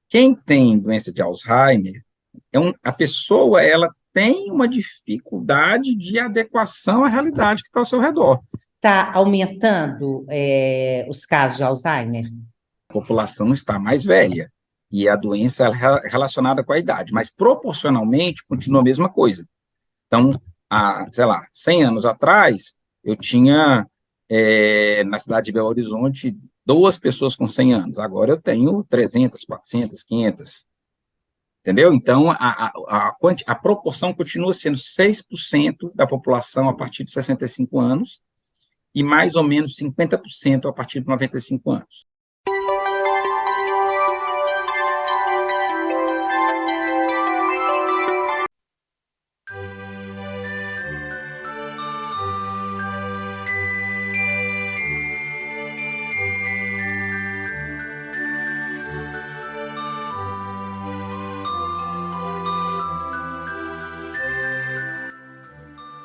Quem tem doença de Alzheimer, a pessoa ela tem uma dificuldade de adequação à realidade que está ao seu redor. Está aumentando os casos de Alzheimer? A população está mais velha e a doença é relacionada com a idade, mas proporcionalmente continua a mesma coisa. Então, sei lá, 100 anos atrás, eu tinha, na cidade de Belo Horizonte, 2 pessoas com 100 anos. Agora eu tenho 300, 400, 500. Entendeu? Então, a proporção continua sendo 6% da população a partir de 65 anos e mais ou menos 50% a partir de 95 anos.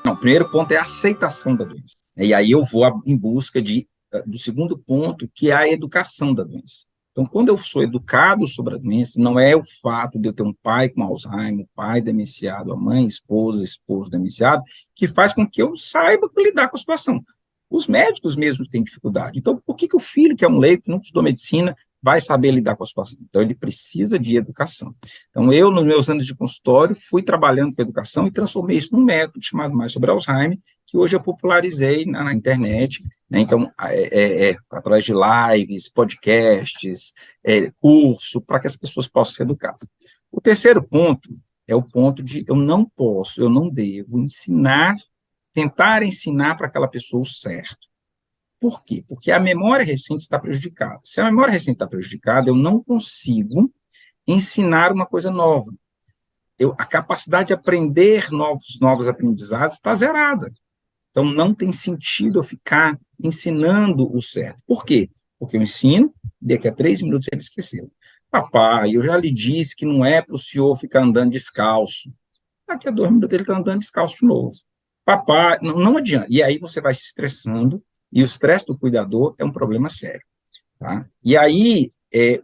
Não, o primeiro ponto é a aceitação da doença. E aí eu vou em busca do segundo ponto, que é a educação da doença. Então, quando eu sou educado sobre a doença, não é o fato de eu ter um pai com Alzheimer, um pai demenciado, a mãe, esposo demenciado, que faz com que eu saiba lidar com a situação. Os médicos mesmos têm dificuldade. Então, por que o filho, que é um leigo, que não estudou medicina, vai saber lidar com a situação? Então, ele precisa de educação. Então, eu, nos meus anos de consultório, fui trabalhando com educação e transformei isso num método chamado Mais sobre Alzheimer, que hoje eu popularizei na internet, né? Então, através de lives, podcasts, curso, para que as pessoas possam ser educadas. O terceiro ponto é o ponto de eu não devo tentar ensinar para aquela pessoa o certo. Por quê? Porque a memória recente está prejudicada. Se a memória recente está prejudicada, eu não consigo ensinar uma coisa nova. A capacidade de aprender novos aprendizados está zerada. Então, não tem sentido eu ficar ensinando o certo. Por quê? Porque eu ensino, daqui a 3 minutos ele esqueceu. Papai, eu já lhe disse que não é para o senhor ficar andando descalço. Daqui a 2 minutos ele está andando descalço de novo. Papai, não adianta. E aí você vai se estressando, e o estresse do cuidador é um problema sério. Tá? E aí,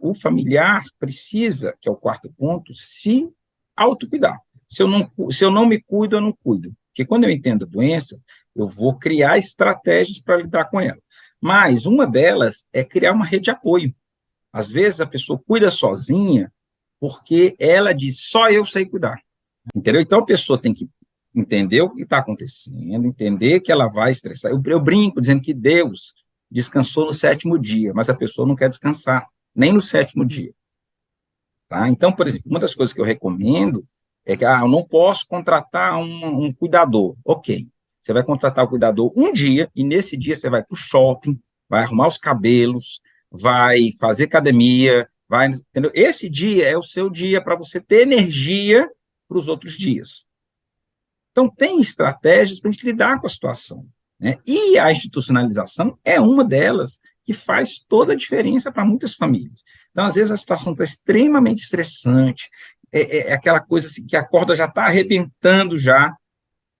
o familiar precisa, que é o quarto ponto, se autocuidar. Se eu não me cuido, eu não cuido. Porque quando eu entendo a doença, eu vou criar estratégias para lidar com ela. Mas uma delas é criar uma rede de apoio. Às vezes a pessoa cuida sozinha porque ela diz, só eu sei cuidar. Entendeu? Então a pessoa tem que entender o que está acontecendo, entender que ela vai estressar. Eu brinco dizendo que Deus descansou no 7º dia, mas a pessoa não quer descansar, nem no 7º dia. Tá? Então, por exemplo, uma das coisas que eu recomendo é que eu não posso contratar um cuidador. Ok, você vai contratar o cuidador um dia, e nesse dia você vai para o shopping, vai arrumar os cabelos, vai fazer academia, entendeu? Esse dia é o seu dia para você ter energia para os outros dias. Então, tem estratégias para a gente lidar com a situação, né? E a institucionalização é uma delas que faz toda a diferença para muitas famílias. Então, às vezes, a situação está extremamente estressante, é aquela coisa assim, que a corda já está arrebentando já,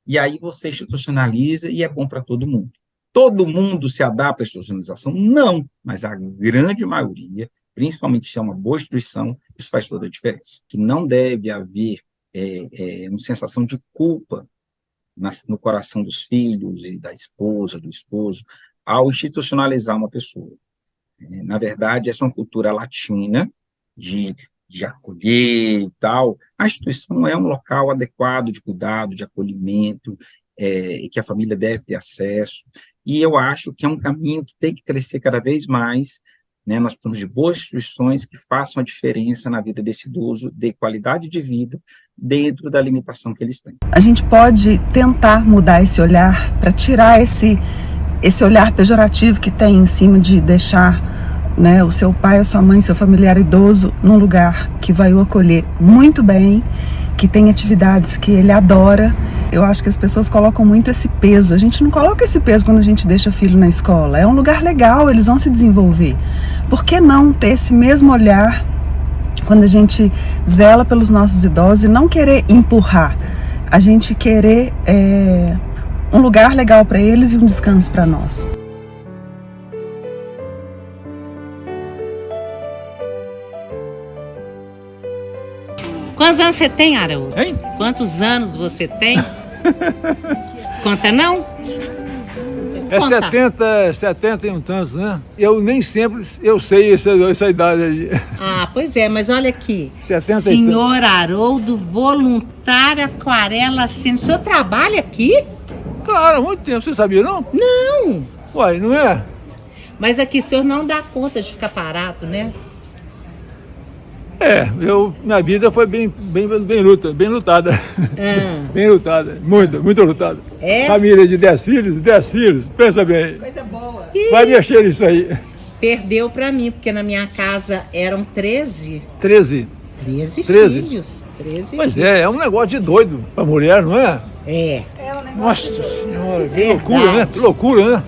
e aí você institucionaliza e é bom para todo mundo. Todo mundo se adapta à institucionalização? Não, mas a grande maioria, principalmente se é uma boa instituição, isso faz toda a diferença. Que não deve haver uma sensação de culpa no coração dos filhos e da esposa, do esposo, ao institucionalizar uma pessoa. Na verdade, essa é uma cultura latina de acolher e tal. A instituição é um local adequado de cuidado, de acolhimento, e que a família deve ter acesso, e eu acho que é um caminho que tem que crescer cada vez mais, né? Nós precisamos de boas instituições que façam a diferença na vida desse idoso, de qualidade de vida, dentro da limitação que eles têm. A gente pode tentar mudar esse olhar para tirar esse olhar pejorativo que tem em cima de deixar, né, o seu pai, a sua mãe, seu familiar idoso num lugar que vai o acolher muito bem, que tem atividades que ele adora. Eu acho que as pessoas colocam muito esse peso. A gente não coloca esse peso quando a gente deixa filho na escola. É um lugar legal, eles vão se desenvolver. Por que não ter esse mesmo olhar quando a gente zela pelos nossos idosos e não querer empurrar? A gente querer um lugar legal para eles e um descanso para nós. Quantos anos você tem, Haroldo? Hein? Quantos anos você tem? Conta não? É Conta. 70 e um tantos, né? Eu nem sempre eu sei essa idade aí. Ah, pois é, mas olha aqui. 70 e Senhor Haroldo, voluntário aquarela cena. O senhor trabalha aqui? Claro, há muito tempo. Você sabia, não? Não. Uai, não é? Mas aqui o senhor não dá conta de ficar parado, né? Minha vida foi bem lutada. Bem lutada, muito lutada. É? Família de 10 filhos, pensa bem. Coisa boa. Vai mexer nisso aí. Perdeu pra mim, porque na minha casa eram 13. 13. 13 13? filhos. 13 Pois filhos. é um negócio de doido pra mulher, não é? É. Nossa senhora, que Verdade. loucura, né? Que loucura, né?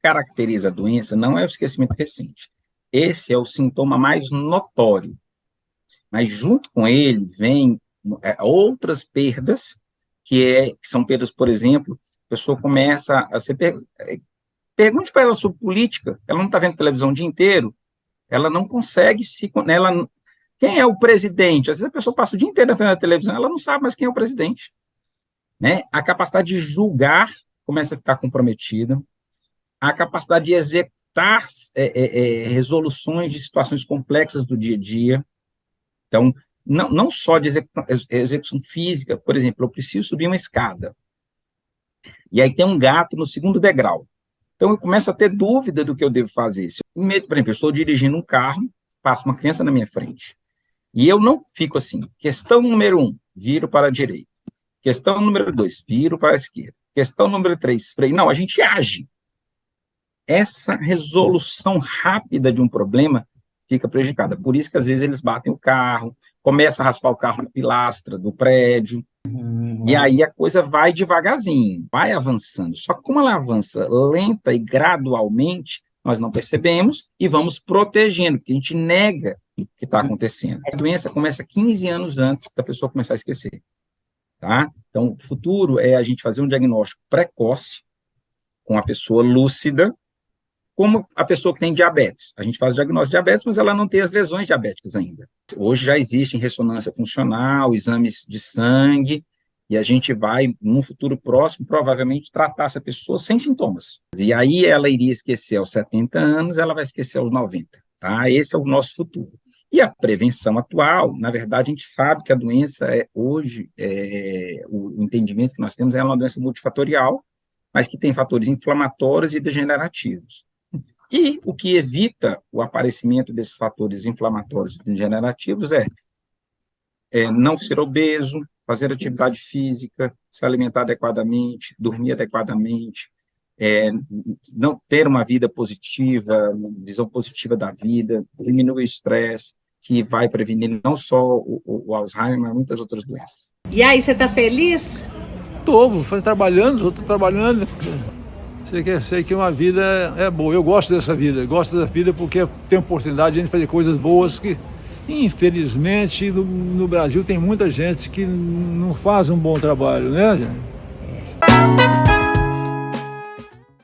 Caracteriza a doença não é o esquecimento recente. Esse é o sintoma mais notório. Mas junto com ele vem outras perdas, que são perdas, por exemplo, a pessoa começa a ser... Pergunte para ela sobre política, ela não está vendo televisão o dia inteiro, ela não consegue se... Quem é o presidente? Às vezes a pessoa passa o dia inteiro na frente da televisão, ela não sabe mais quem é o presidente. Né? A capacidade de julgar começa a ficar comprometida, a capacidade de executar resoluções de situações complexas do dia a dia. Então, não só de execução física, por exemplo, eu preciso subir uma escada, e aí tem um gato no segundo degrau. Então, eu começo a ter dúvida do que eu devo fazer. Por exemplo, eu estou dirigindo um carro, passa uma criança na minha frente, e eu não fico assim. Questão número 1, viro para a direita. Questão número 2, viro para a esquerda. Questão número 3, freio. Não, a gente age. Essa resolução rápida de um problema fica prejudicada. Por isso que, às vezes, eles batem o carro, começam a raspar o carro na pilastra do prédio, e aí a coisa vai devagarzinho, vai avançando. Só que como ela avança lenta e gradualmente, nós não percebemos e vamos protegendo, porque a gente nega o que está acontecendo. A doença começa 15 anos antes da pessoa começar a esquecer. Tá? Então, o futuro é a gente fazer um diagnóstico precoce com a pessoa lúcida, como a pessoa que tem diabetes. A gente faz o diagnóstico de diabetes, mas ela não tem as lesões diabéticas ainda. Hoje já existe ressonância funcional, exames de sangue, e a gente vai, num futuro próximo, provavelmente, tratar essa pessoa sem sintomas. E aí ela iria esquecer aos 70 anos, ela vai esquecer aos 90. Tá? Esse é o nosso futuro. E a prevenção atual, na verdade, a gente sabe que a doença hoje, o entendimento que nós temos é uma doença multifatorial, mas que tem fatores inflamatórios e degenerativos. E o que evita o aparecimento desses fatores inflamatórios e degenerativos é não ser obeso, fazer atividade física, se alimentar adequadamente, dormir adequadamente, não ter uma vida positiva, uma visão positiva da vida, diminuir o estresse, que vai prevenir não só o Alzheimer, mas muitas outras doenças. E aí, você tá feliz? Estou trabalhando, Sei que uma vida é boa. Eu gosto dessa vida. Gosto da vida porque tem oportunidade de a gente fazer coisas boas que, infelizmente, no Brasil tem muita gente que não faz um bom trabalho, né, gente?